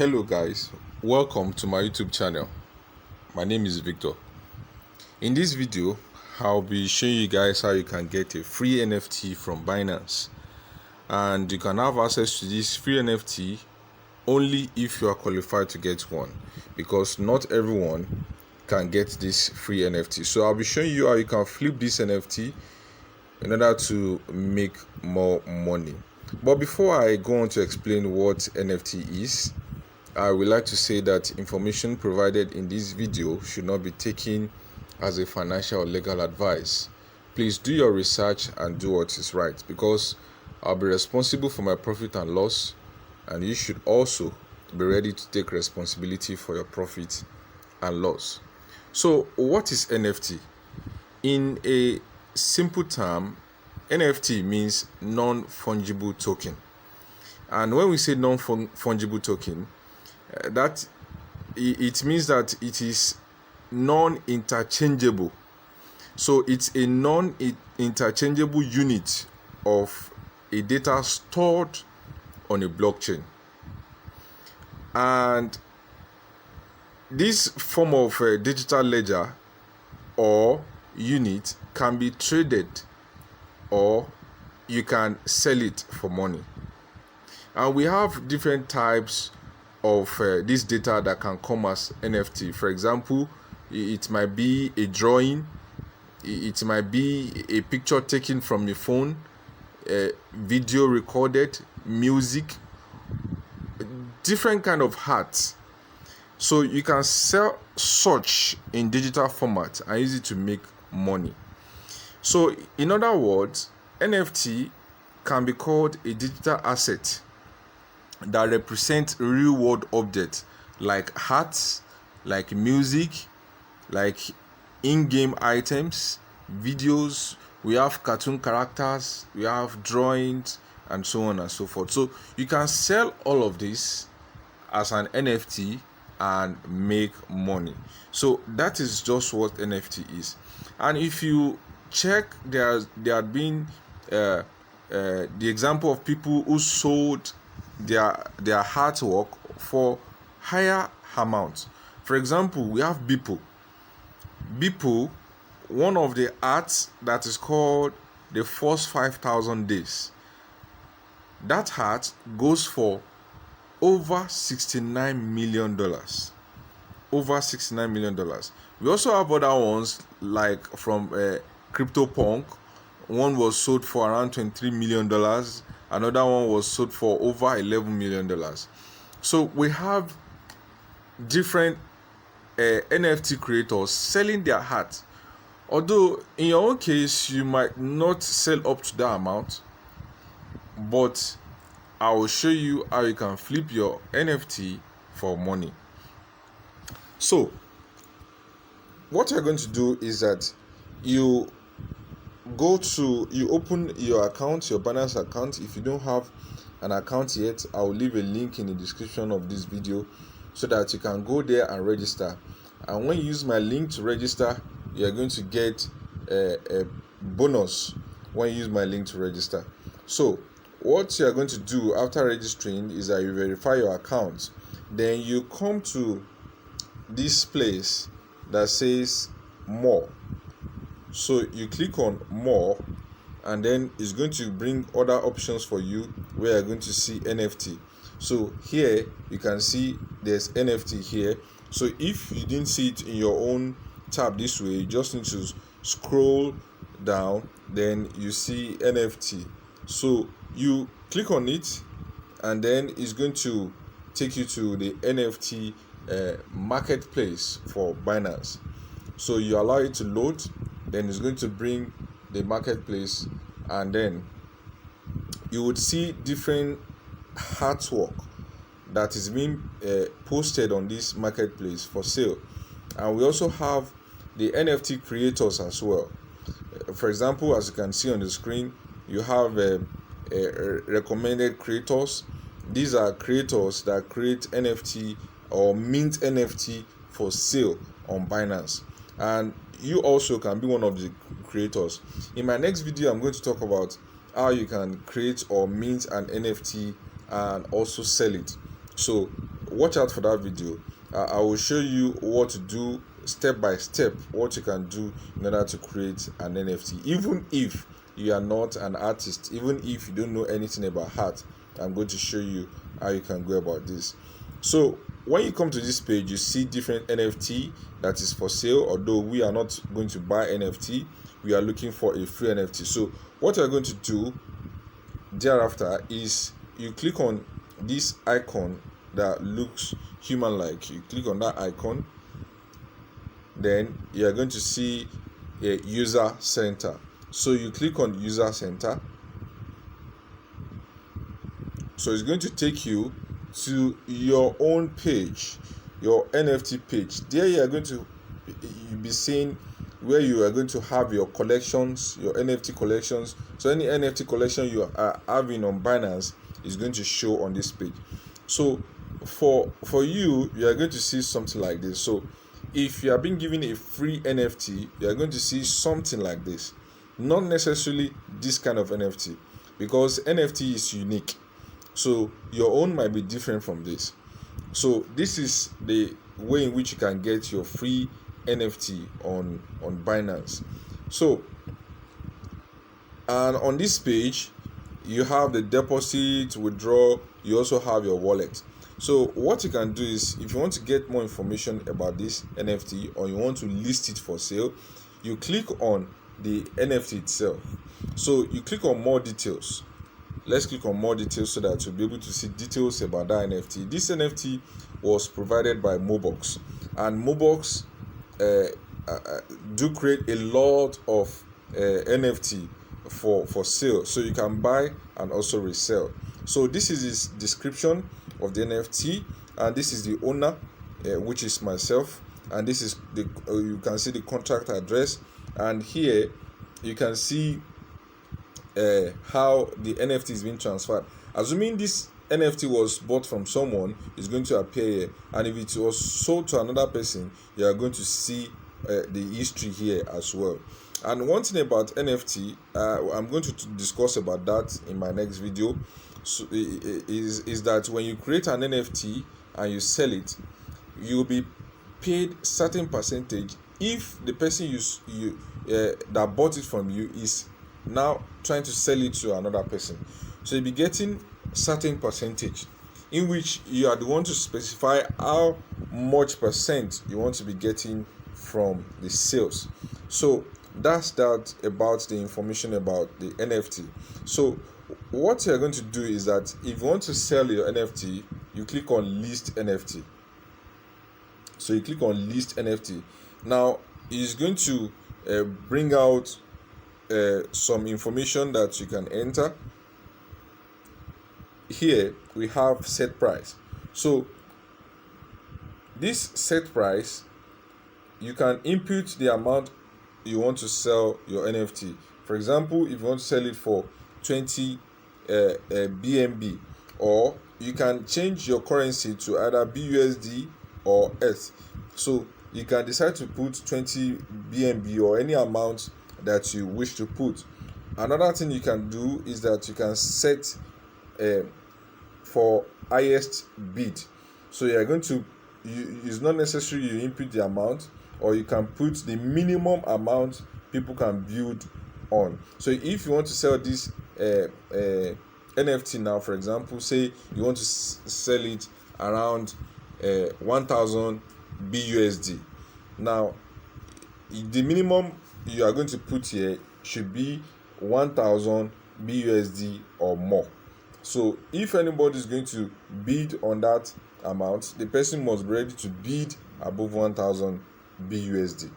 Hello guys, welcome to my YouTube channel. My name is Victor. In this video, I'll be showing you guys how you can get a free NFT from Binance, and you can have access to this free NFT only if you are qualified to get one, because not everyone can get this free NFT. So I'll be showing you how you can flip this NFT in order to make more money. But before I go on to explain what NFT is, I would like to say that information provided in this video should not be taken as a financial or legal advice. Please do your research and do what is right, because I'll be responsible for my profit and loss, and you should also be ready to take responsibility for your profit and loss. So what is NFT? In a simple term, NFT means non-fungible token. And when we say non-fungible token, that it means that it is non-interchangeable. So it's a non-interchangeable unit of a data stored on a blockchain. And this form of digital ledger or unit can be traded, or you can sell it for money. And we have different types of this data that can come as NFT. For example, it might be a drawing, it might be a picture taken from your phone, video recorded, music, different kind of art. So you can sell such in digital format and use it to make money. So in other words, NFT can be called a digital asset that represent real world objects like art, like music, like in-game items, videos. We have cartoon characters, we have drawings, and so on and so forth. So you can sell all of this as an NFT and make money. So that is just what NFT is. And if you check, there had been the example of people who sold their artwork for higher amounts. For example, we have Beeple, one of the arts that is called the first 5,000 days. That art goes for over $69 million. Over $69 million. We also have other ones like from CryptoPunk. One was sold for around $23 million. Another one was sold for over $11 million. So we have different NFT creators selling their art. Although in your own case, you might not sell up to that amount, but I will show you how you can flip your NFT for money. So what you're going to do is that you open your account, your Binance account. If you don't have an account yet, I'll leave a link in the description of this video so that you can go there and register. And when you use my link to register, you are going to get a bonus when you use my link to register. So what you are going to do after registering is that you verify your account. Then you come to this place that says more. So you click on more, and then it's going to bring other options for you where you're going to see NFT. So here you can see there's NFT here. So if you didn't see it in your own tab this way, you just need to scroll down, then you see NFT. So you click on it, and then it's going to take you to the NFT marketplace for Binance. So you allow it to load, then it's going to bring the marketplace, and then you would see different artwork that is being posted on this marketplace for sale. And we also have the NFT creators as well. For example, as you can see on the screen, you have recommended creators. These are creators that create NFT or mint NFT for sale on Binance, and you also can be one of the creators. In my next video, I'm going to talk about how you can create or mint an NFT and also sell it. So watch out for that video. I will show you what to do step by step, what you can do in order to create an NFT. Even if you are not an artist, even if you don't know anything about art, I'm going to show you how you can go about this. So when you come to this page, you see different NFT that is for sale. Although we are not going to buy NFT, we are looking for a free NFT. So what you're going to do thereafter is you click on this icon that looks human-like. You click on that icon, then you are going to see a user center. So you click on user center. So it's going to take you to your own page, your NFT page. There you are going to be seeing where you are going to have your collections, your NFT collections. So any NFT collection you are having on Binance is going to show on this page. So for you are going to see something like this. So if you are being given a free NFT, you are going to see something like this. Not necessarily this kind of NFT, because NFT is unique. So your own might be different from this. So this is the way in which you can get your free NFT on Binance. So, and on this page you have the deposit, withdraw, you also have your wallet. So what you can do is, if you want to get more information about this NFT or you want to list it for sale, you click on the NFT itself. So you click on more details. Let's click on more details so that you'll be able to see details about that NFT. This NFT was provided by Mobox, and Mobox do create a lot of NFT for sale, so you can buy and also resell. So this is his description of the NFT, and this is the owner, which is myself, and this is the you can see the contract address, and here you can see how the NFT is being transferred. Assuming this NFT was bought from someone, it's going to appear here, and if it was sold to another person, you are going to see the history here as well. And one thing about NFT, I'm going to discuss about that in my next video. So is that when you create an NFT and you sell it, you'll be paid certain percentage if the person you that bought it from you is now trying to sell it to another person. So you'll be getting certain percentage, in which you are the one to specify how much percent you want to be getting from the sales. So that's that about the information about the NFT. So what you're going to do is that if you want to sell your NFT, you click on list NFT. So you click on list NFT. Now it's going to bring out some information that you can enter. Here we have set price. So this set price, you can input the amount you want to sell your NFT. For example, if you want to sell it for 20 BNB, or you can change your currency to either BUSD or ETH. So you can decide to put 20 BNB or any amount that you wish to put. Another thing you can do is that you can set for highest bid. So you are going to it's not necessary you input the amount, or you can put the minimum amount people can build on. So if you want to sell this NFT now, for example, say you want to sell it around 1000 BUSD. Now the minimum you are going to put here should be 1000 BUSD or more. So if anybody is going to bid on that amount, the person must be ready to bid above 1000 BUSD.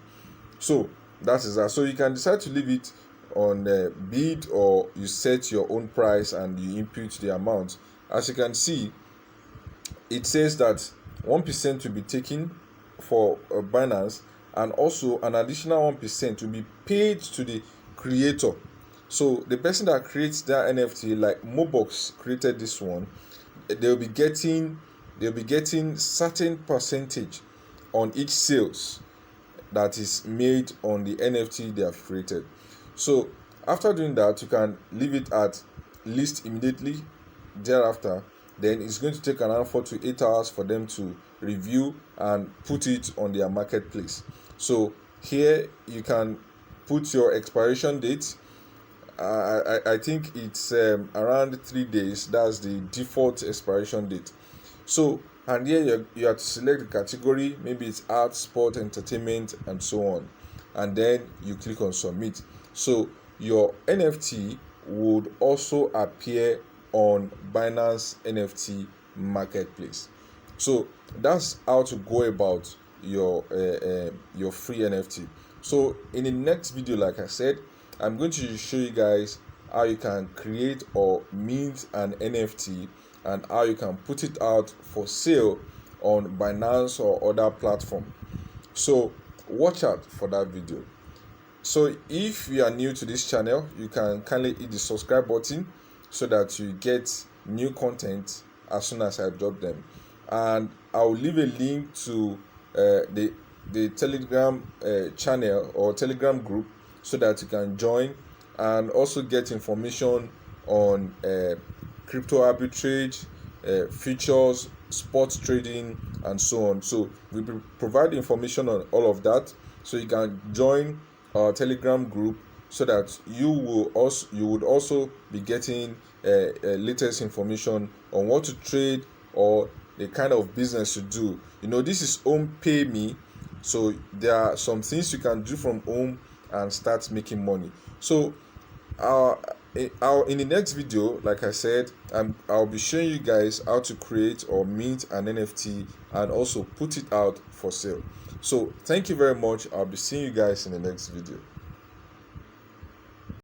So that is that. So you can decide to leave it on bid, or you set your own price and you input the amount. As you can see, it says that 1% will be taken for Binance, and also an additional 1% will be paid to the creator. So the person that creates that NFT, like Mobox created this one, they'll be getting certain percentage on each sales that is made on the NFT they have created. So after doing that, you can leave it at list immediately. Thereafter, then it's going to take around 4 to 8 hours for them to review and put it on their marketplace. So here you can put your expiration date. I think it's around 3 days. That's the default expiration date. So, and here you have to select the category, maybe it's art, sport, entertainment, and so on, and then you click on submit. So your NFT would also appear on Binance NFT marketplace. So that's how to go about your free NFT. So in the next video, like I said, I'm going to show you guys how you can create or mint an NFT and how you can put it out for sale on Binance or other platform. So watch out for that video. So if you are new to this channel, you can kindly hit the subscribe button so that you get new content as soon as I drop them. And I'll leave a link to the Telegram channel or Telegram group so that you can join and also get information on crypto arbitrage, futures, sports trading, and so on. So we provide information on all of that, so you can join our Telegram group so that you would also be getting latest information on what to trade or the kind of business to do. This is HomePayMe, so there are some things you can do from home and start making money. So in the next video, like I said, I'll be showing you guys how to create or mint an NFT and also put it out for sale. So thank you very much. I'll be seeing you guys in the next video.